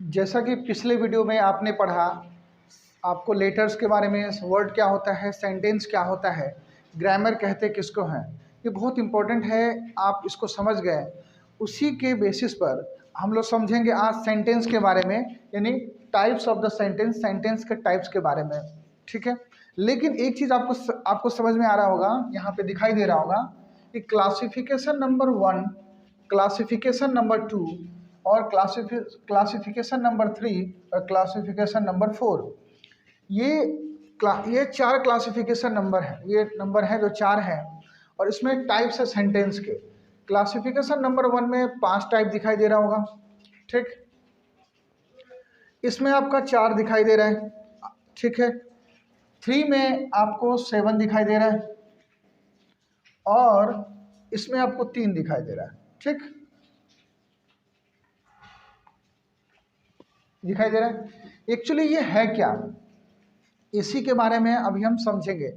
जैसा कि पिछले वीडियो में आपने पढ़ा, आपको लेटर्स के बारे में, वर्ड क्या होता है, सेंटेंस क्या होता है, ग्रामर कहते किसको हैं, ये बहुत इंपॉर्टेंट है। आप इसको समझ गए, उसी के बेसिस पर हम लोग समझेंगे आज सेंटेंस के बारे में, यानी types of the sentence, sentence के टाइप्स के बारे में। ठीक है, लेकिन एक चीज़ आपको समझ में आ रहा होगा, यहाँ पे दिखाई दे रहा होगा कि क्लासिफिकेशन नंबर 1, क्लासिफिकेशन नंबर 2 और क्लासिफिकेशन नंबर 3 और क्लासिफिकेशन नंबर 4, ये 4 क्लासिफिकेशन नंबर है, ये नंबर है जो 4 हैं। और इसमें टाइप्स है सेंटेंस के। क्लासिफिकेशन नंबर 1 में 5 टाइप दिखाई दे रहा होगा। ठीक, इसमें आपका 4 दिखाई दे रहा है। ठीक है, 3 में आपको 7 दिखाई दे रहा है और इसमें आपको 3 दिखाई दे रहा है। ठीक, दिखाई दे रहा है। एक्चुअली ये है क्या, इसी के बारे में अभी हम समझेंगे।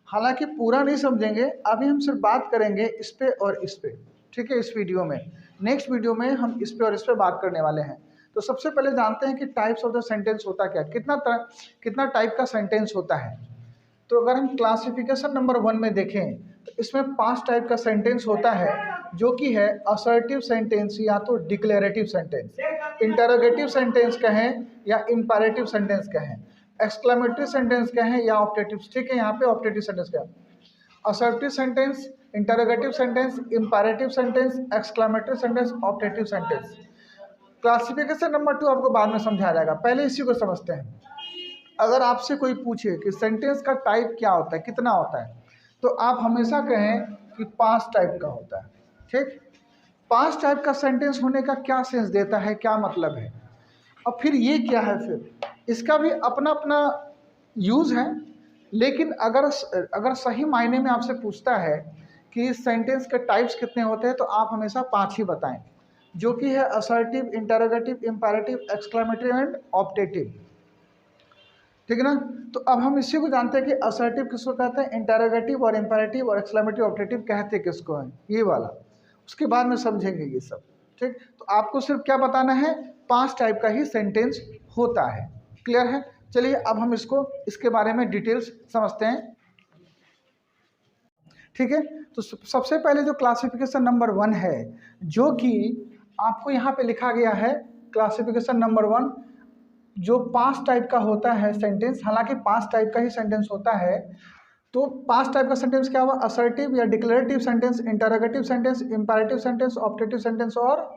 हालांकि पूरा नहीं समझेंगे, अभी हम सिर्फ बात करेंगे इस पे और इस पे। ठीक है, इस वीडियो में, नेक्स्ट वीडियो में हम इस पे और इस पे बात करने वाले हैं। तो सबसे पहले जानते हैं कि टाइप्स ऑफ द सेंटेंस होता क्या, कितना टाइप का सेंटेंस होता है। तो अगर हम क्लासिफिकेशन नंबर 1 में देखें तो इसमें 5 टाइप का सेंटेंस होता है, जो कि है असर्टिव सेंटेंस या तो डिक्लेरेटिव सेंटेंस, इंटरोगेटिव सेंटेंस कहें या इंपैरेटिव सेंटेंस कहें, एक्सक्लेमेटरी सेंटेंस कहें या ऑप्टेटिव। ठीक है, यहाँ पे ऑप्टेटिव सेंटेंस कहें, assertive sentence, interrogative sentence, imperative sentence, exclamatory sentence, optative sentence. Classification number 2 आपको बाद में समझाया जाएगा, पहले इसी को समझते हैं। अगर आपसे कोई पूछे कि सेंटेंस का टाइप क्या होता है, कितना होता है, तो आप हमेशा कहें कि 5 टाइप का होता है। ठीक, 5 टाइप का सेंटेंस होने का क्या सेंस देता है, क्या मतलब है। और फिर ये क्या है, फिर इसका भी अपना अपना यूज़ है। लेकिन अगर सही मायने में आपसे पूछता है कि सेंटेंस के टाइप्स कितने होते हैं, तो आप हमेशा 5 ही बताएं, जो कि है assertive, interrogative, imperative, exclamatory and optative. ठीक है ना। तो अब हम इसी को जानते हैं कि असर्टिव किसको कहते हैं, इंटरोगेटिव और इंपैरेटिव और एक्सक्लेमेटरी ऑप्टेटिव कहते किसको हैं, ये वाला। उसके बाद में समझेंगे ये सब। ठीक, तो आपको सिर्फ क्या बताना है, 5 टाइप का ही सेंटेंस होता है। क्लियर है। चलिए अब हम इसके बारे में डिटेल्स समझते हैं। ठीक है, तो सबसे पहले जो क्लासिफिकेशन नंबर 1 है, जो कि आपको यहाँ पे लिखा गया है, क्लासिफिकेशन नंबर 1 जो 5 टाइप का होता है सेंटेंस। हालांकि 5 टाइप का ही सेंटेंस होता है। तो 5 टाइप का सेंटेंस क्या हुआ, असर्टिव या declarative sentence, interrogative sentence, imperative sentence, optative sentence और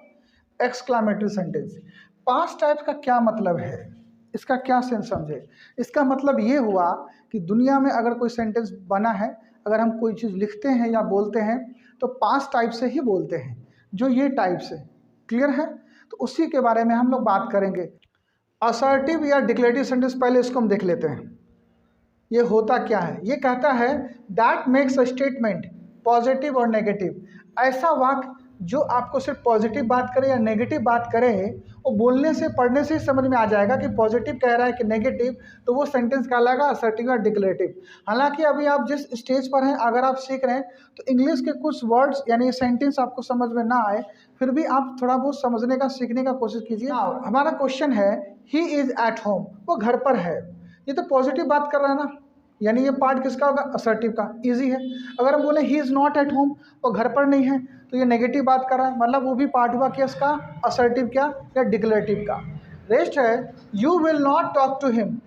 एक्सक्लेमेटरी सेंटेंस। 5 टाइप का क्या मतलब है, इसका क्या सेंस समझे। इसका मतलब ये हुआ कि दुनिया में अगर कोई सेंटेंस बना है, अगर हम कोई चीज़ लिखते हैं या बोलते हैं, तो 5 टाइप से ही बोलते हैं, जो ये टाइप्स है। क्लियर है। तो उसी के बारे में हम लोग बात करेंगे। असर्टिव या डिक्लेरेटिव सेंटेंस, पहले इसको हम देख लेते हैं। ये होता क्या है, ये कहता है that makes a statement positive और नेगेटिव। ऐसा वाक्य जो आपको सिर्फ पॉजिटिव बात करे या नेगेटिव बात करे, वो बोलने से, पढ़ने से ही समझ में आ जाएगा कि पॉजिटिव कह रहा है कि नेगेटिव, तो वो सेंटेंस कहलाएगा असर्टिव या डिक्लेरेटिव। हालांकि अभी आप जिस स्टेज पर हैं, अगर आप सीख रहे हैं, तो इंग्लिश के कुछ वर्ड्स यानी सेंटेंस आपको समझ में ना आए, फिर भी आप थोड़ा बहुत समझने का, सीखने का कोशिश कीजिए। हमारा क्वेश्चन है, ही इज़ एट होम, वो घर पर है, ये तो पॉजिटिव बात कर रहा है ना, यानी ये पार्ट किसका होगा, असर्टिव का। इजी है। अगर हम बोले he is not at home, वो घर पर नहीं है, तो ये नेगेटिव बात कर रहा है, मतलब वो भी पार्ट हुआ कि इसका असर्टिव क्या या डिक्लेरेटिव का। रेस्ट है, you will not talk to him,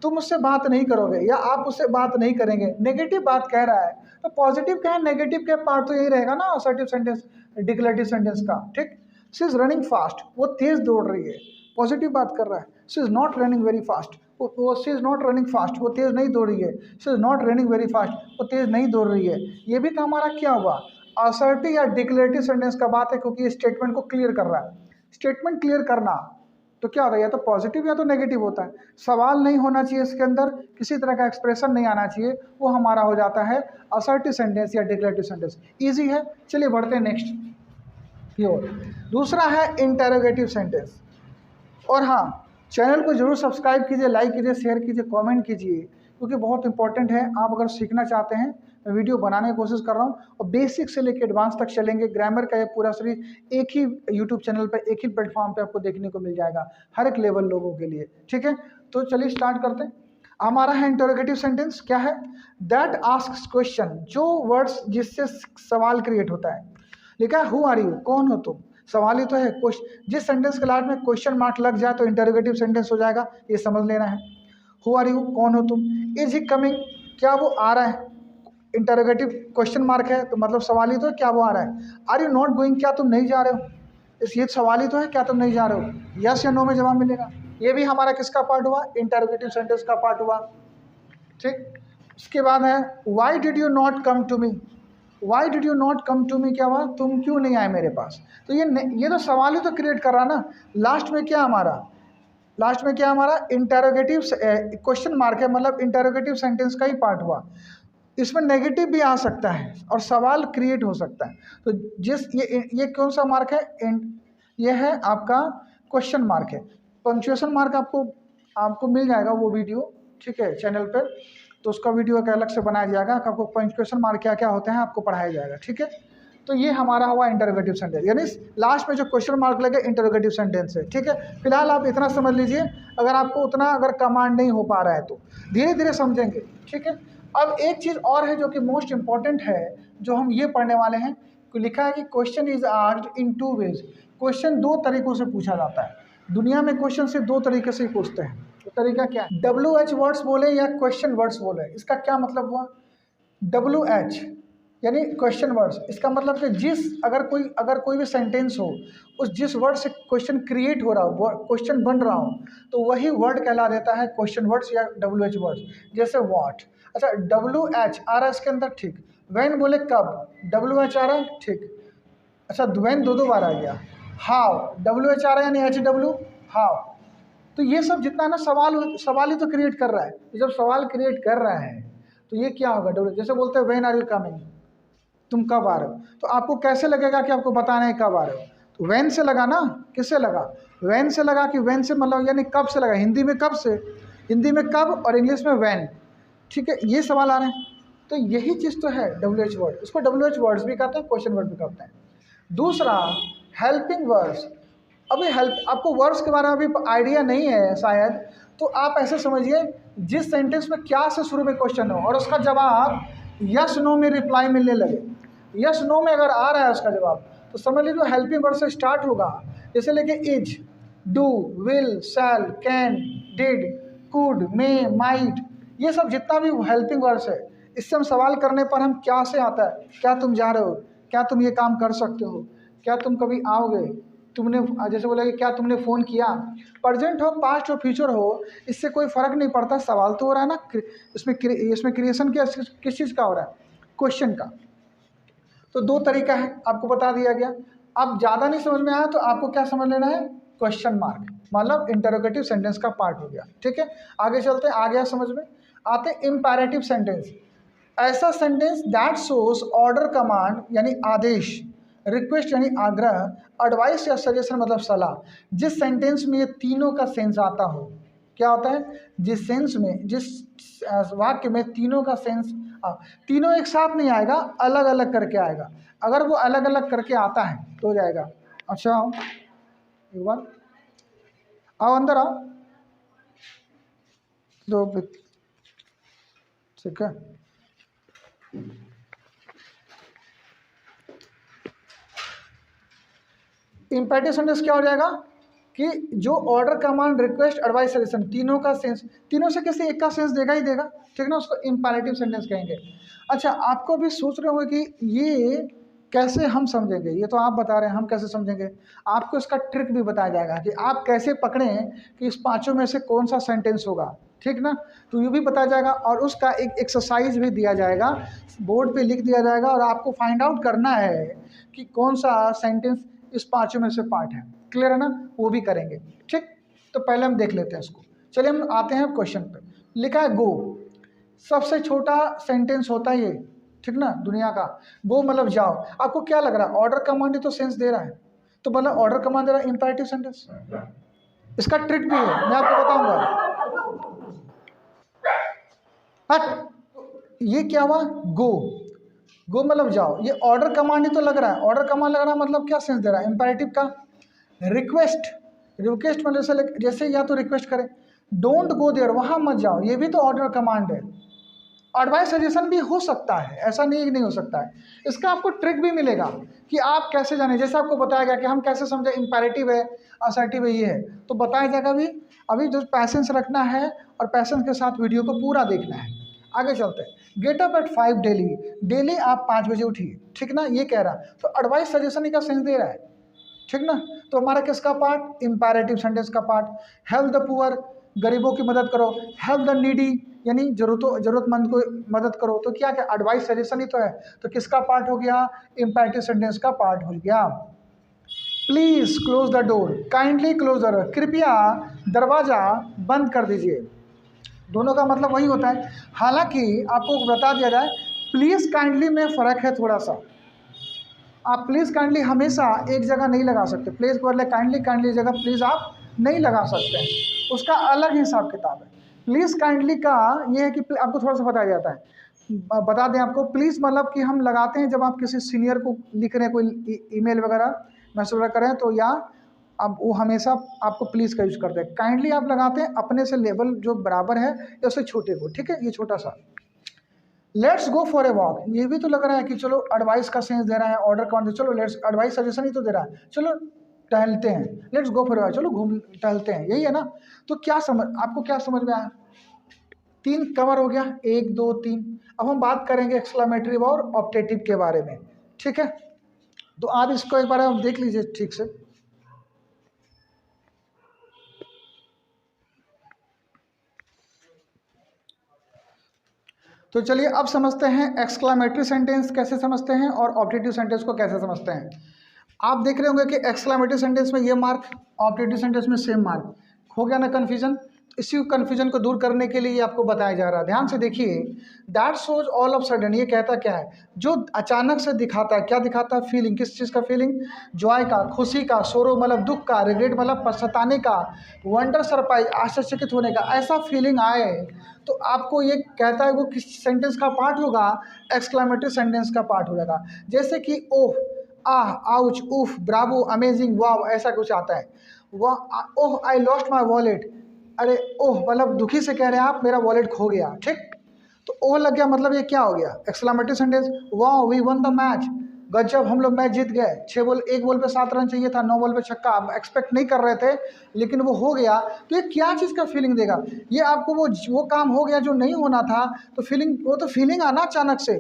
तुम उससे बात नहीं करोगे या आप उससे बात नहीं करेंगे, नेगेटिव बात कह रहा है। तो पॉजिटिव क्या है, नेगेटिव के पार्ट तो यही रहेगा ना, असर्टिव सेंटेंस, डिक्लेरेटिव सेंटेंस का। ठीक, शी इज रनिंग फास्ट, वो तेज दौड़ रही है, पॉजिटिव बात कर रहा है। She is not running very fast, she is not running fast, वो तेज नहीं दौड़ रही है। She is not running very fast, वो तेज नहीं दौड़ रही है। ये भी तो हमारा क्या हुआ, असर्टिव या डिक्लेरेटिव सेंटेंस का बात है, क्योंकि ये स्टेटमेंट को क्लियर कर रहा है। स्टेटमेंट क्लियर करना तो क्या होता है, या तो पॉजिटिव या तो नेगेटिव होता है। सवाल नहीं होना चाहिए इसके अंदर, किसी तरह का एक्सप्रेशन नहीं आना चाहिए, वो हमारा हो जाता है असर्टिव सेंटेंस या डिक्लेरेटिव सेंटेंस। इजी है। चलिए बढ़ते हैं नेक्स्ट की ओर। दूसरा है इंटरोगेटिव सेंटेंस। और हाँ, चैनल को जरूर सब्सक्राइब कीजिए, लाइक कीजिए, शेयर कीजिए, कमेंट कीजिए, क्योंकि बहुत इंपॉर्टेंट है। आप अगर सीखना चाहते हैं, मैं वीडियो बनाने की कोशिश कर रहा हूँ और बेसिक से लेकर एडवांस तक चलेंगे। ग्रामर का ये पूरा सीरीज एक ही यूट्यूब चैनल पर, एक ही प्लेटफॉर्म पे आपको देखने को मिल जाएगा, हर एक लेवल लोगों के लिए। ठीक है, तो चलिए स्टार्ट करते हैं। हमारा है इंटरोगेटिव सेंटेंस। क्या है? दैट आस्क्स क्वेश्चन, जो वर्ड्स जिससे सवाल क्रिएट होता है। लिखा है हु आर यू, कौन हो तुम, सवाल ही तो है। जिस सेंटेंस के लास्ट में क्वेश्चन मार्क लग जाए तो इंटरोगेटिव सेंटेंस हो जाएगा, ये समझ लेना है। हु आर यू, कौन हो तुम। इज ही कमिंग, क्या वो आ रहा है, इंटरोगेटिव क्वेश्चन मार्क है तो मतलब सवाल ही तो है, क्या वो आ रहा है। आर यू नॉट गोइंग, क्या तुम नहीं जा रहे हो, ये सवाल ही तो है, क्या तुम नहीं जा रहे हो। यस या नो में जवाब मिलेगा। ये भी हमारा किसका पार्ट हुआ? इंटरोगेटिव सेंटेंस का पार्ट हुआ। ठीक, उसके बाद है why did you not come to me. Why did you not come to me, क्या हुआ, तुम क्यों नहीं आए मेरे पास। तो ये तो सवाल ही तो क्रिएट कर रहा ना। लास्ट में क्या हमारा इंटरोगेटिव क्वेश्चन मार्क है, मतलब इंटरोगेटिव सेंटेंस का ही पार्ट हुआ। इसमें नेगेटिव भी आ सकता है और सवाल क्रिएट हो सकता है। तो ये कौन सा मार्क है? ये है आपका क्वेश्चन मार्क है। पंक्चुएशन मार्क आपको मिल जाएगा वो वीडियो, ठीक है, चैनल पर। तो उसका वीडियो एक अलग से बनाया जाएगा, आपको पंक्चुएशन मार्क क्या क्या होते हैं आपको पढ़ाया जाएगा। ठीक है, तो ये हमारा हुआ इंटरोगेटिव सेंटेंस, यानी लास्ट में जो क्वेश्चन मार्क लगे इंटरोगेटिव सेंटेंस है। ठीक है, फिलहाल आप इतना समझ लीजिए। अगर आपको उतना अगर कमांड नहीं हो पा रहा है तो धीरे धीरे समझेंगे। ठीक है, अब एक चीज़ और है जो कि मोस्ट इंपॉर्टेंट है, जो हम ये पढ़ने वाले हैं। लिखा है कि question is asked in two ways. Question दो तरीकों से पूछा जाता है। दुनिया में क्वेश्चन से दो तरीके से ही पूछते हैं। तो तरीका क्या है? WH वर्ड्स बोले या क्वेश्चन वर्ड्स बोले, इसका क्या मतलब हुआ? WH यानी क्वेश्चन वर्ड्स, इसका मतलब कि अगर कोई भी सेंटेंस हो, उस जिस वर्ड से क्वेश्चन क्रिएट हो रहा हो, क्वेश्चन बन रहा हो, तो वही वर्ड कहला देता है क्वेश्चन वर्ड्स या WH वर्ड्स। जैसे व्हाट, अच्छा WH आ रहा है इसके अंदर, ठीक। व्हेन बोले कब, WH आ रहा है, ठीक। अच्छा व्हेन दो बार आ गया। हाउ, WH आ रहा है यानी HW, हाउ। तो ये सब जितना ना सवाल ही तो क्रिएट कर रहा है। तो जब सवाल क्रिएट कर रहा है तो ये क्या होगा? जैसे बोलते हैं व्हेन आर यू कमिंग, तुम कब आ रहे हो। तो आपको कैसे लगेगा कि आपको बताना है कब आ रहे हो? तो व्हेन से लगा ना। किससे लगा? व्हेन से लगा। कि व्हेन से मतलब यानी कब से लगा। हिंदी में कब से, हिंदी में कब और इंग्लिश में व्हेन। ठीक है, ये सवाल आ रहे हैं। तो यही चीज़ तो है WH वर्ड। इसको WH वर्ड्स भी कहते हैं, क्वेश्चन वर्ड भी कहते हैं। दूसरा हेल्पिंग वर्ड्स। अभी हेल्प, आपको वर्ड्स के बारे में अभी आइडिया नहीं है शायद, तो आप ऐसे समझिए जिस सेंटेंस में क्या से शुरू में क्वेश्चन हो और उसका जवाब यस नो में रिप्लाई मिलने लगे। यस नो में अगर आ रहा है उसका जवाब, तो समझ लीजिए हेल्पिंग वर्ड से स्टार्ट होगा। जैसे लेके is, do, will, shall, can, did, could, may, might, ये सब जितना भी हेल्पिंग वर्ड्स है, इससे हम सवाल करने पर हम क्या से आता है, क्या तुम जा रहे हो, क्या तुम ये काम कर सकते हो, क्या तुम कभी आओगे, तुमने, जैसे बोला कि क्या तुमने फ़ोन किया। प्रेजेंट हो, पास्ट हो, फ्यूचर हो, इससे कोई फ़र्क नहीं पड़ता, सवाल तो हो रहा है ना। इसमें क्रिएशन किस चीज़ का हो रहा है? क्वेश्चन का। तो दो तरीका है, आपको बता दिया गया। अब ज़्यादा नहीं समझ में आया तो आपको क्या समझ लेना है? क्वेश्चन मार्क, मतलब इंटरोगेटिव सेंटेंस का पार्ट हो गया। ठीक है, आगे चलते हैं। आ गया समझ में? आते इम्पेरेटिव सेंटेंस। ऐसा sentence that shows order, command यानी आदेश, रिक्वेस्ट यानी आग्रह, एडवाइस या सजेशन मतलब सलाह, जिस सेंटेंस में ये तीनों का सेंस आता हो। क्या होता है? जिस वाक्य में तीनों का सेंस, तीनों एक साथ नहीं आएगा, अलग अलग करके आएगा। अगर वो अलग अलग करके आता है तो हो जाएगा। अच्छा आओ एक बार, आओ अंदर आओ, दो, ठीक है। इम्पेरेटिव सेंटेंस क्या हो जाएगा कि जो order, command, request, advice, suggestion, तीनों का सेंस, तीनों से किसी एक का सेंस देगा ही देगा। ठीक ना, उसको इम्पेरेटिव सेंटेंस कहेंगे। अच्छा, आपको भी सोच रहे होंगे कि ये कैसे हम समझेंगे, ये तो आप बता रहे हैं, हम कैसे समझेंगे। आपको इसका ट्रिक भी बताया जाएगा कि आप कैसे पकड़ें कि इस पांचों में से कौन सा सेंटेंस होगा। ठीक ना, तो ये भी बताया जाएगा और उसका एक एक्सरसाइज भी दिया जाएगा, बोर्ड पे लिख दिया जाएगा और आपको फाइंड आउट करना है कि कौन सा सेंटेंस इस पांचों में से पार्ट है। क्लियर है ना, वो भी करेंगे। ठीक, तो पहले हम देख लेते हैं इसको। चलिए हम आते हैं क्वेश्चन पे। लिखा है गो, सबसे छोटा सेंटेंस होता है ये, ठीक ना, दुनिया का। गो मतलब जाओ। आपको क्या लग रहा है? ऑर्डर, कमांड तो सेंस दे रहा है, तो मतलब ऑर्डर, कमांड दे रहा है, इंपेरेटिव सेंटेंस। इसका ट्रिक भी है, मैं आपको बताऊंगा। हट, ये क्या हुआ, गो, गो मतलब जाओ, ये ऑर्डर कमांड ही तो लग रहा है, ऑर्डर कमांड लग रहा है मतलब क्या सेंस दे रहा है, इंपेरेटिव का। रिक्वेस्ट, रिक्वेस्ट मतलब जैसे या तो रिक्वेस्ट करें, डोंट गो देयर, वहां मत जाओ, ये भी तो ऑर्डर कमांड है। एडवाइस सजेशन भी हो सकता है, ऐसा नहीं कि नहीं हो सकता है। इसका आपको ट्रिक भी मिलेगा कि आप कैसे जाने, जैसे आपको बताया गया कि हम कैसे समझे इंपेरेटिव है, असर्टिव है, ये है, तो बताया जाएगा भी। अभी जो पैसेंस रखना है और पैसेंस के साथ वीडियो को पूरा देखना है। आगे चलते हैं। Get up at 5 daily, daily आप 5 बजे उठिए, ठीक ना, ये कह रहा है, तो एडवाइस सजेशन का सेंस दे रहा है, ठीक ना। तो हमारा किसका पार्ट, इंपैरेटिव सेंटेंस का पार्ट। हेल्प द पुअर, गरीबों की मदद करो। हेल्प द नीडी, यानी जरूरतमंद को मदद करो, तो क्या क्या एडवाइस सजेशन ही तो है, तो किसका पार्ट हो गया, इंपैरेटिव सेंटेंस का पार्ट हो गया। Please close the door, kindly close the door, कृपया दरवाजा बंद कर दीजिए, दोनों का मतलब वही होता है। हालांकि आपको बता दिया जाए, प्लीज काइंडली में फर्क है थोड़ा सा। आप प्लीज़ काइंडली हमेशा एक जगह नहीं लगा सकते, प्लीज़ के बदले काइंडली, काइंडली जगह प्लीज़ आप नहीं लगा सकते हैं, उसका अलग हिसाब किताब है। प्लीज़ काइंडली का ये है कि आपको थोड़ा सा बताया जाता है, बता दें आपको, प्लीज़ मतलब कि हम लगाते हैं जब आप किसी सीनियर को लिख रहे हैं, कोई ईमेल वगैरह मैसेज वगैरह करें तो, या अब वो हमेशा आपको प्लीज़ का यूज करते हैं। काइंडली आप लगाते हैं अपने से लेवल जो बराबर है या उससे छोटे को, ठीक है, ये छोटा सा। Let's go for a walk, ये भी तो लग रहा है कि चलो एडवाइस का सेंस दे रहा है, ऑर्डर कौन दे, चलो लेट्स, एडवाइस सजेशन ही तो दे रहा है, चलो टहलते हैं, let's go for a walk, चलो घूम टहलते हैं, यही है ना। तो क्या समझ, आपको क्या समझ में आया, 3 कवर हो गया, 1 2 3। अब हम बात करेंगे एक्सक्लेमेटरी और ऑप्टेटिव के बारे में, ठीक है। तो आप इसको एक बार आप देख लीजिए ठीक से। तो चलिए अब समझते हैं एक्सक्लामेटरी सेंटेंस कैसे समझते हैं और ऑब्जेक्टिव सेंटेंस को कैसे समझते हैं। आप देख रहे होंगे कि एक्सक्लामेटरी सेंटेंस में ये मार्क, ऑब्जेक्टिव सेंटेंस में सेम मार्क, हो गया ना कन्फ्यूजन। इसी कन्फ्यूजन को दूर करने के लिए आपको बताया जा रहा है, ध्यान से देखिए। That shows all of sudden, ये कहता क्या है, जो अचानक से दिखाता है, क्या दिखाता है, फीलिंग, किस चीज़ का फीलिंग, जॉय का, खुशी का, सोरो मतलब दुख का, रिग्रेट मतलब पछताने का, वंडर सरप्राइज आश्चर्यचकित होने का, ऐसा फीलिंग आए तो आपको ये कहता है वो किस सेंटेंस का पार्ट होगा, एक्सक्लामेटरी सेंटेंस का पार्ट हो जाएगा। जैसे कि ओह, आह, आउच, उफ, ब्रावो, अमेजिंग, वाव, ऐसा कुछ आता है। वह ओह आई लॉस्ट माई वॉलेट, अरे ओह मतलब दुखी से कह रहे हैं आप, मेरा वॉलेट खो गया, ठीक। तो ओह लग गया, मतलब ये क्या हो गया, एक्सक्लामेटरी सेंटेंस। वाह वी वन द मैच, गजब हम लोग मैच जीत गए, 6 बॉल 1 बॉल पे 7 रन चाहिए था, 9 बॉल पे छक्का, आप एक्सपेक्ट नहीं कर रहे थे लेकिन वो हो गया। तो ये क्या चीज़ का फीलिंग देगा, ये आपको वो काम हो गया जो नहीं होना था, तो फीलिंग, वो तो फीलिंग आना अचानक से,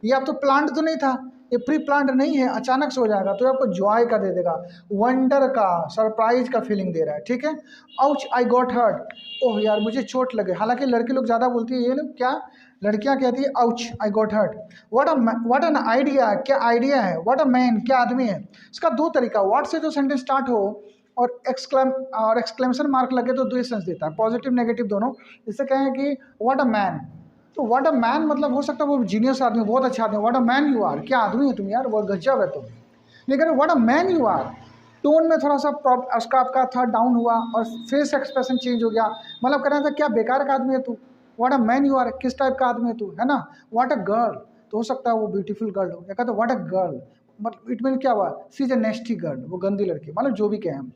ये आप तो प्लांट तो नहीं था, ये प्री प्लांट नहीं है, अचानक से हो जाएगा, तो ये आपको जॉय का दे देगा, वंडर का, सरप्राइज का फीलिंग दे रहा है, ठीक है। आउच आई गॉट हर्ट, ओह यार मुझे चोट लगे, हालांकि लड़के लोग ज़्यादा बोलती है, ये लोग क्या, लड़कियां कहती है ouch I got hurt. What an idea, क्या आइडिया है, व्हाट अ मैन, क्या आदमी है। इसका 2 तरीका, व्हाट से जो सेंटेंस स्टार्ट हो और एक्सक्लेमेशन मार्क लगे तो 2 सेंस देता है, पॉजिटिव नेगेटिव दोनों। जैसे कहें कि व्हाट अ मैन, तो व्हाट अ मैन मतलब हो सकता है वो जीनियस आदमी, बहुत अच्छा आदमी, what a man you are, क्या आदमी है तुम यार, वो गजब है तुम। लेकिन what a man you are, tone में थोड़ा सा उसका आपका था डाउन हुआ और फेस एक्सप्रेशन चेंज हो गया, मतलब कहना था क्या बेकार का आदमी है तू, what a man you are, किस टाइप का आदमी है तू, है ना। व्हाट अ गर्ल, तो हो सकता है वो ब्यूटीफुल गर्ल हो, या कहते व्हाट अ गर्ल, मतलब इट मीन क्या हुआ, सी इज ए नेस्टी गर्ल, वो गंदी लड़की, मतलब जो भी कहें हम,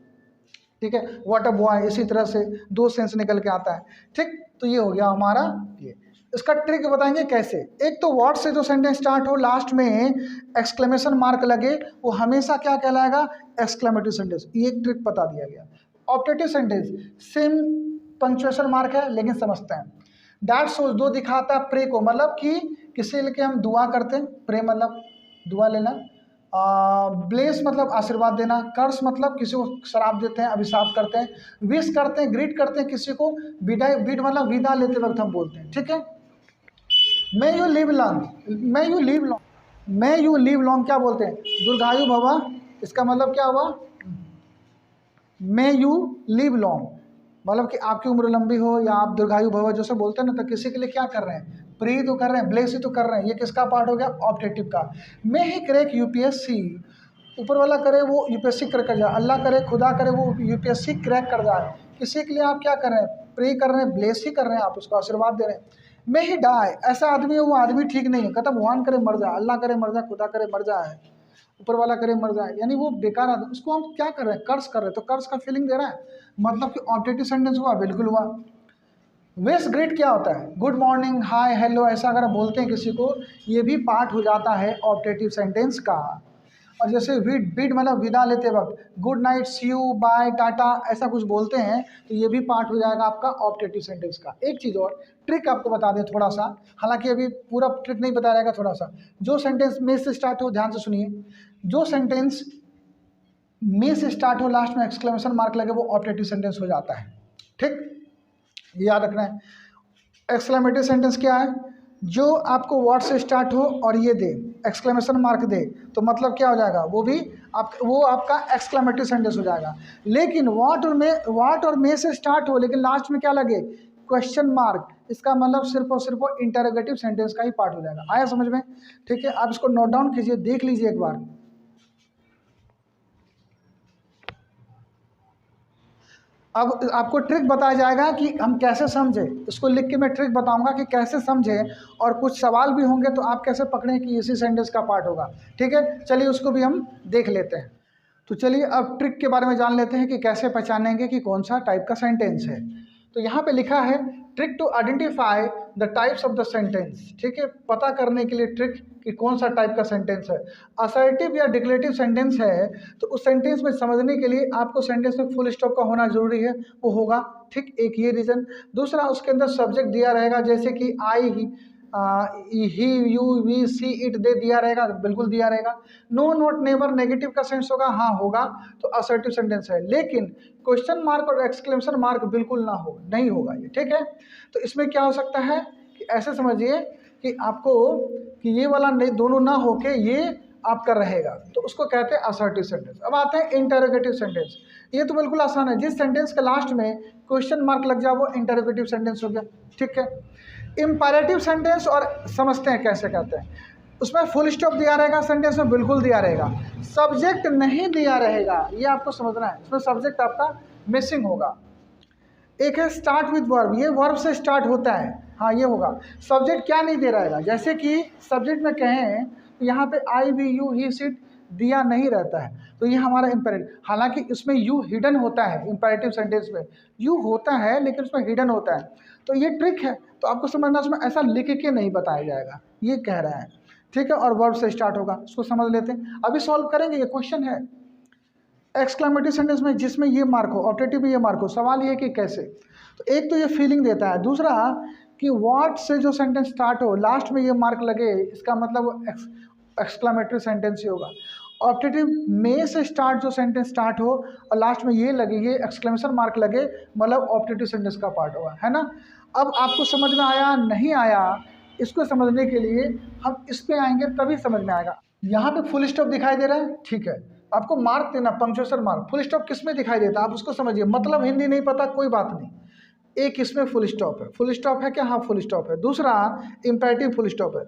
ठीक है। व्हाट अ बॉय, इसी तरह से 2 सेंस निकल के आता है, ठीक। तो ये हो गया हमारा ये। इसका ट्रिक बताएंगे कैसे। एक तो व्हाट से जो सेंटेंस स्टार्ट हो, लास्ट में एक्सक्लेमेशन मार्क लगे, वो हमेशा क्या कहलाएगा, एक्सक्लेमेटरी सेंटेंस, ये एक ट्रिक बता दिया गया। Optative sentence same punctuation mark है लेकिन समझते हैं। दैट शोज, दो दिखाता है प्रे को, मतलब कि किसी के लिए हम दुआ करते हैं, प्रे मतलब दुआ लेना, ब्लेस मतलब आशीर्वाद देना, कर्स मतलब किसी को शराब देते हैं, अभिशाप करते हैं, विश करते हैं, ग्रीट करते हैं किसी को, विदाई, बीट मतलब विदा लेते वक्त हम बोलते हैं, ठीक है। May you live long, may you live long, may you live long क्या बोलते हैं, दीर्घायु भवा, इसका मतलब क्या हुआ, मे यू लिव लॉन्ग, मतलब कि आपकी उम्र लंबी हो या आप दीर्घायु भव जैसे बोलते हैं ना, तो किसी के लिए क्या कर रहे हैं, प्रे तो कर रहे हैं, ब्लेस ही तो कर रहे हैं, ये किसका पार्ट हो गया, ऑब्जेक्टिव का। मे ही क्रैक यूपीएससी, ऊपर वाला करे वो यूपीएससी क्रैक कर जाए, अल्लाह करे, खुदा करे वो यूपीएससी क्रैक कर जाए, किसी के लिए आप क्या कर रहे हैं, प्रे कर रहे हैं, ब्लेस ही कर रहे हैं, आप उसको आशीर्वाद दे रहे हैं। मे ही डाई, ऐसा आदमी है वो आदमी ठीक नहीं है, कहता भगवान करे मर जाए, अल्लाह करे मर जाए, खुदा करे मर जाए, ऊपर वाला करे मर जाए, यानी वो बेकार आदमी। उसको हम क्या कर रहे हैं, कर्ज कर रहे हैं, तो कर्ज का फीलिंग दे रहा है, मतलब कि ऑब्जेक्टिव सेंटेंस हुआ, बिल्कुल हुआ। वेस्ट ग्रेट क्या होता है, गुड मॉर्निंग, हाय, हेलो, ऐसा अगर बोलते हैं किसी को, ये भी पार्ट हो जाता है ऑब्जेक्टिव सेंटेंस का। और जैसे विड बिड मतलब विदा लेते वक्त, good night, see you, bye, tata, ऐसा कुछ बोलते हैं, तो ये भी पार्ट हो जाएगा आपका ऑब्जेक्टिव सेंटेंस का। एक चीज़ और ट्रिक आपको बता दें थोड़ा सा, हालांकि अभी पूरा ट्रिक नहीं बताया जाएगा, थोड़ा सा। जो सेंटेंस में से स्टार्ट हो, ध्यान से सुनिए, जो सेंटेंस में से स्टार्ट हो, लास्ट में एक्सक्लेमेशन मार्क लगे, वो ऑब्जेक्टिव सेंटेंस हो जाता है। ठीक, याद रखना है। एक्सक्लेमेटिव सेंटेंस क्या है, जो आपको वर्ड से स्टार्ट हो और ये दे, एक्सक्लेमेशन मार्क दे, तो मतलब क्या हो जाएगा, वो आपका एक्सक्लेमेटिव सेंटेंस हो जाएगा। लेकिन व्हाट और मे से स्टार्ट हो, लेकिन लास्ट में क्या लगे, क्वेश्चन मार्क, इसका मतलब सिर्फ और सिर्फ इंटरोगेटिव सेंटेंस का ही पार्ट हो जाएगा। आया समझ में? ठीक है, आप इसको नोट डाउन कीजिए, देख लीजिए एक बार। अब आपको ट्रिक बताया जाएगा कि हम कैसे समझें, इसको लिख के मैं ट्रिक बताऊंगा कि कैसे समझें, और कुछ सवाल भी होंगे तो आप कैसे पकड़ें कि इसी सेंटेंस का पार्ट होगा। ठीक है, चलिए उसको भी हम देख लेते हैं। तो चलिए अब ट्रिक के बारे में जान लेते हैं कि कैसे पहचानेंगे कि कौन सा टाइप का सेंटेंस है। तो यहाँ पे लिखा है trick to identify the types of the sentence. ठीक है, पता करने के लिए ट्रिक कि कौन सा टाइप का सेंटेंस है। असर्टिव या डिक्लेरेटिव सेंटेंस है, तो उस सेंटेंस में समझने के लिए आपको सेंटेंस में फुल स्टॉप का होना जरूरी है, वो होगा। ठीक, एक ये रीज़न। दूसरा, उसके अंदर सब्जेक्ट दिया रहेगा, जैसे कि आई, ही, यू, वी, सी, इट, दे दिया रहेगा, बिल्कुल दिया रहेगा। नो, नॉट, नेवर नेगेटिव का सेंस होगा, हाँ होगा, तो असर्टिव सेंटेंस है। लेकिन क्वेश्चन मार्क और एक्सक्लेमेशन मार्क बिल्कुल ना हो, नहीं होगा ये। ठीक है, तो इसमें क्या हो सकता है कि ऐसे समझिए कि आपको कि ये वाला नहीं, दोनों ना होके ये आपका रहेगा, तो उसको कहते हैं असर्टिव सेंटेंस। अब आते हैं इंटरोगेटिव सेंटेंस। ये तो बिल्कुल आसान है, जिस सेंटेंस के लास्ट में क्वेश्चन मार्क लग जाए वो इंटरोगेटिव सेंटेंस हो गया। ठीक है, इंपैरेटिव सेंटेंस और समझते हैं कैसे कहते हैं। उसमें फुल स्टॉप दिया रहेगा, सेंटेंस में बिल्कुल दिया रहेगा, सब्जेक्ट नहीं दिया रहेगा, ये आपको समझना है, इसमें सब्जेक्ट आपका मिसिंग होगा। एक है स्टार्ट विद वर्ब, ये वर्ब से स्टार्ट होता है, हाँ ये होगा। सब्जेक्ट क्या नहीं दे रहेगा, जैसे कि सब्जेक्ट में कहें तो यहाँ पे आई, वी, यू, ही, सिट दिया नहीं रहता है, तो ये हमारा इम्पेरेटिव। हालांकि इसमें यू हिडन होता है, इम्पेरेटिव सेंटेंस में यू होता है लेकिन उसमें हिडन होता है, तो ये ट्रिक है। तो आपको समझना, उसमें ऐसा लिख के नहीं बताया जाएगा, ये कह रहा है। ठीक है, और वर्ब से स्टार्ट होगा, उसको समझ लेते हैं, अभी सॉल्व करेंगे, ये क्वेश्चन है। एक्सक्लेमेटिव सेंटेंस में जिसमें ये मार्क हो, ऑब्जेक्टिव में ये मार्क हो, सवाल ये कि कैसे। तो एक तो ये फीलिंग देता है, दूसरा कि व्हाट से जो सेंटेंस स्टार्ट हो, लास्ट में ये मार्क लगे, इसका मतलब एक्सक्लेमेटरी सेंटेंस ही होगा। ऑब्जेक्टिव में से स्टार्ट जो सेंटेंस स्टार्ट हो और लास्ट में ये लगे, ये एक्सक्लेमेशन मार्क लगे, मतलब ऑब्जेक्टिव सेंटेंस का पार्ट होगा, है ना। अब आपको समझ में आया नहीं आया, इसको समझने के लिए हम इस पे आएंगे तभी समझ में आएगा। यहाँ पे फुल स्टॉप दिखाई दे रहा है, ठीक है, आपको मार्क देना, पंक्चुएशन मार्क। फुल स्टॉप किस में दिखाई देता है, आप उसको समझिए, मतलब हिंदी नहीं पता कोई बात नहीं, एक इसमें फुल स्टॉप है, फुल स्टॉप है क्या, हाँ फुल स्टॉप है। दूसरा इम्पेरेटिव फुल स्टॉप है।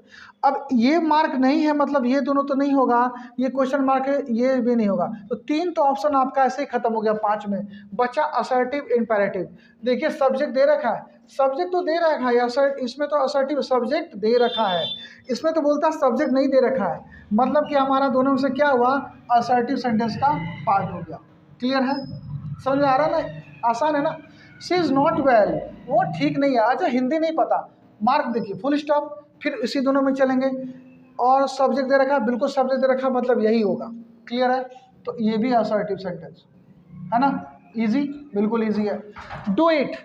अब ये मार्क नहीं है, मतलब ये दोनों तो नहीं होगा, ये क्वेश्चन मार्क है, ये भी नहीं होगा, तो तीन तो ऑप्शन आपका ऐसे ही खत्म हो गया, पांच में बचा असर्टिव, इम्पेरेटिव। देखिए सब्जेक्ट दे रखा है, सब्जेक्ट तो दे रखा है, असर्ट इसमें तो असर्टिव सब्जेक्ट दे रखा है, इसमें तो बोलता है सब्जेक्ट नहीं दे रखा है, मतलब कि हमारा दोनों में से क्या हुआ, असर्टिव सेंटेंस का पार्ट हो गया। क्लियर है, समझ में आ रहा है ना, आसान है ना। शी इज़ नॉट वेल, वो ठीक नहीं है। अच्छा हिंदी नहीं पता, मार्क देखिए फुल स्टॉप, फिर इसी दोनों में चलेंगे, और सब्जेक्ट दे रखा, बिल्कुल सब्जेक्ट दे रखा, मतलब यही होगा। क्लियर है, तो ये भी असर्टिव सेंटेंस है ना, इजी, बिल्कुल इजी है। डू इट,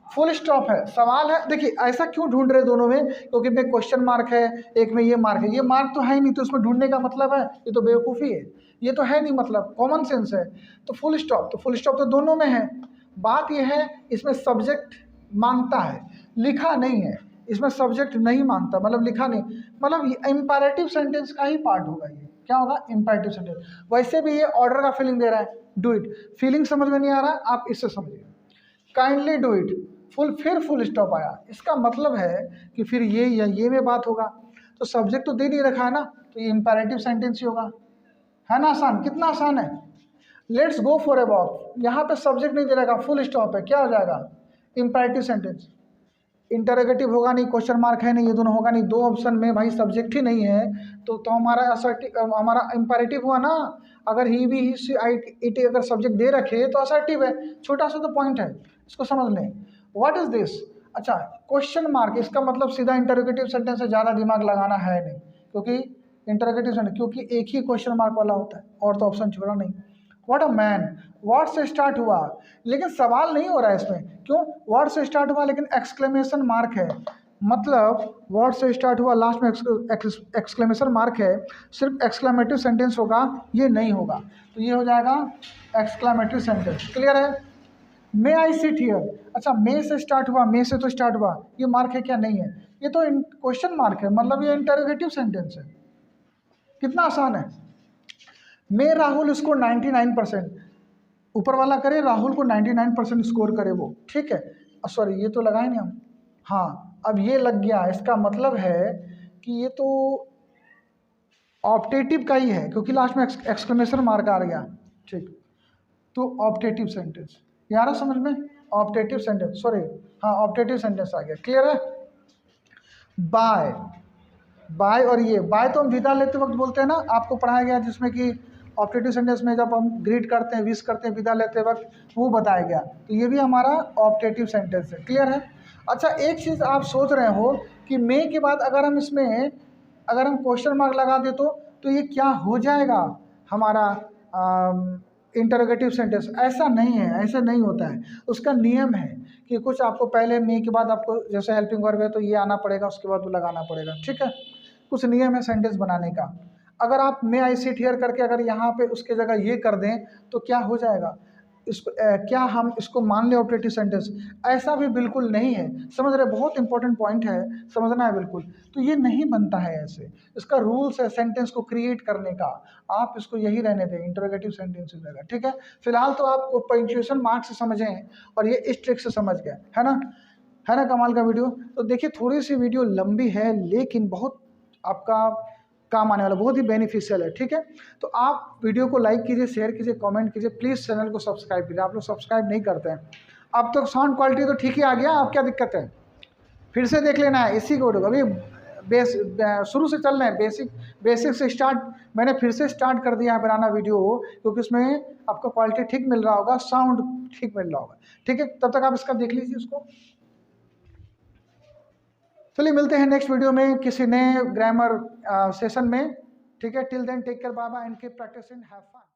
फुल स्टॉप है, सवाल है। देखिए ऐसा क्यों ढूंढ रहे दोनों में, क्योंकि में क्वेश्चन मार्क है, एक में ये मार्क है, ये मार्क तो है ही नहीं, तो उसमें ढूंढने का मतलब है, ये तो बेवकूफ़ी है, ये तो है नहीं, मतलब कॉमन सेंस है। तो फुल स्टॉप, तो फुल स्टॉप तो दोनों में है। बात यह है इसमें सब्जेक्ट मांगता है, लिखा नहीं है, इसमें सब्जेक्ट नहीं मांगता, मतलब लिखा नहीं, मतलब इम्पेरेटिव सेंटेंस का ही पार्ट होगा ये। क्या होगा, इम्पेरेटिव सेंटेंस। वैसे भी ये ऑर्डर का फीलिंग दे रहा है, डू इट, फीलिंग समझ में नहीं आ रहा, आप इससे समझिए, काइंडली डू इट, फिर फुल स्टॉप आया, इसका मतलब है कि फिर ये या ये में बात होगा, तो सब्जेक्ट तो दे नहीं रखा है ना, तो ये इम्पेरेटिव सेंटेंस ही होगा, है ना। आसान, कितना आसान है। Let's go for a walk, यहाँ पे सब्जेक्ट नहीं दे रखा, फुल स्टॉप है, क्या हो जाएगा, इम्पेरेटिव सेंटेंस। इंटरोगेटिव होगा नहीं, क्वेश्चन मार्क है नहीं, ये दोनों होगा नहीं, दो ऑप्शन में भाई सब्जेक्ट ही नहीं है, तो हमारा असर्टिव, हमारा इंपेरेटिव हुआ ना। अगर ही भी ही आई इट अगर सब्जेक्ट दे रखे तो असर्टिव है, छोटा सा तो पॉइंट है, इसको समझ लें। What is this? अच्छा, क्वेश्चन मार्क, इसका मतलब सीधा इंटरोगेटिव सेंटेंस से ज़्यादा दिमाग लगाना है नहीं, क्योंकि इंटरोगेटिव सेंटेंस क्योंकि एक ही क्वेश्चन मार्क वाला होता है और तो ऑप्शन छोड़ा नहीं। व्हाट अ मैन, वर्ड से स्टार्ट हुआ लेकिन सवाल नहीं हो रहा है इसमें, क्यों? वर्ड से स्टार्ट हुआ लेकिन एक्सक्लेमेशन मार्क है, मतलब वर्ड से स्टार्ट हुआ लास्ट में एक्सक्लेमेशन मार्क है, सिर्फ एक्सक्लेमेटिव सेंटेंस होगा, ये नहीं होगा, तो ये हो जाएगा एक्सक्लेमेटिव सेंटेंस। क्लियर है? मे आई सिट हियर, अच्छा मे से स्टार्ट हुआ, मे से तो स्टार्ट हुआ, ये मार्क है क्या? नहीं है, ये तो क्वेश्चन मार्क है, मतलब ये इंटरोगेटिव सेंटेंस है। कितना आसान है। मे राहुल स्कोर 99%, ऊपर वाला करे राहुल को 99% स्कोर करे वो, ठीक है। सॉरी ये तो लगाए नहीं हम, हाँ अब ये लग गया, इसका मतलब है कि ये तो ऑप्टेटिव का ही है, क्योंकि लास्ट में एक्सक्लेमेशन मार्क आ गया, ठीक। तो ऑप्टेटिव सेंटेंस, ये आ रहा समझ में? ऑप्टेटिव सेंटेंस, सॉरी हाँ ऑप्टेटिव सेंटेंस आ गया। क्लियर है? बाय, बाय और ये बाय तो हम विदा लेते वक्त बोलते हैं ना, आपको पढ़ाया गया जिसमें कि ऑप्टेटिव सेंटेंस में जब हम ग्रीट करते हैं, विश करते हैं विदा लेते वक्त, वो बताया गया, तो ये भी हमारा ऑप्टेटिव सेंटेंस है। क्लियर है? अच्छा, एक चीज़ आप सोच रहे हो कि मे के बाद अगर हम इसमें अगर हम क्वेश्चन मार्क लगा दे तो ये क्या हो जाएगा हमारा इंटरोगेटिव सेंटेंस? ऐसा नहीं है, ऐसा नहीं होता है, उसका नियम है कि कुछ आपको पहले मे के बाद आपको जैसे हेल्पिंग वर्ब है तो ये आना पड़ेगा, उसके बाद वो लगाना पड़ेगा, ठीक है। कुछ नियम है सेंटेंस बनाने का। अगर आप मे आई सिट हियर करके अगर यहाँ पे उसके जगह ये कर दें तो क्या हो जाएगा? इसको क्या हम इसको मान लें ऑपरेटिव सेंटेंस? ऐसा भी बिल्कुल नहीं है, समझ रहे? बहुत इंपॉर्टेंट पॉइंट है, समझना है बिल्कुल। तो ये नहीं बनता है ऐसे, इसका रूल्स है सेंटेंस को क्रिएट करने का, आप इसको यही रहने दें, इंटरोगेटिव सेंटेंस हो जाएगा, ठीक है। फिलहाल तो आप पंक्चुएशन मार्क से समझें और ये इस ट्रिक से समझ गए, है ना? है ना कमाल का वीडियो? तो देखिए थोड़ी सी वीडियो लंबी है लेकिन बहुत आपका काम आने वाला, बहुत ही बेनिफिशियल है, ठीक है। तो आप वीडियो को लाइक कीजिए, शेयर कीजिए, कमेंट कीजिए, प्लीज़ चैनल को सब्सक्राइब कीजिए, आप लोग सब्सक्राइब नहीं करते हैं। अब तो साउंड क्वालिटी तो ठीक ही आ गया, अब क्या दिक्कत है? फिर से देख लेना है इसी को, अभी शुरू से चल रहे हैं, बेसिक से स्टार्ट, मैंने फिर से स्टार्ट कर दिया है बनाना वीडियो, क्योंकि उसमें आपको क्वालिटी ठीक मिल रहा होगा, साउंड ठीक मिल रहा होगा, ठीक है। तब तक आप इसका देख लीजिए उसको। चलिए मिलते हैं नेक्स्ट वीडियो में किसी नए ग्रामर सेशन में, ठीक है। Till then take care, bye bye and keep practising, have fun.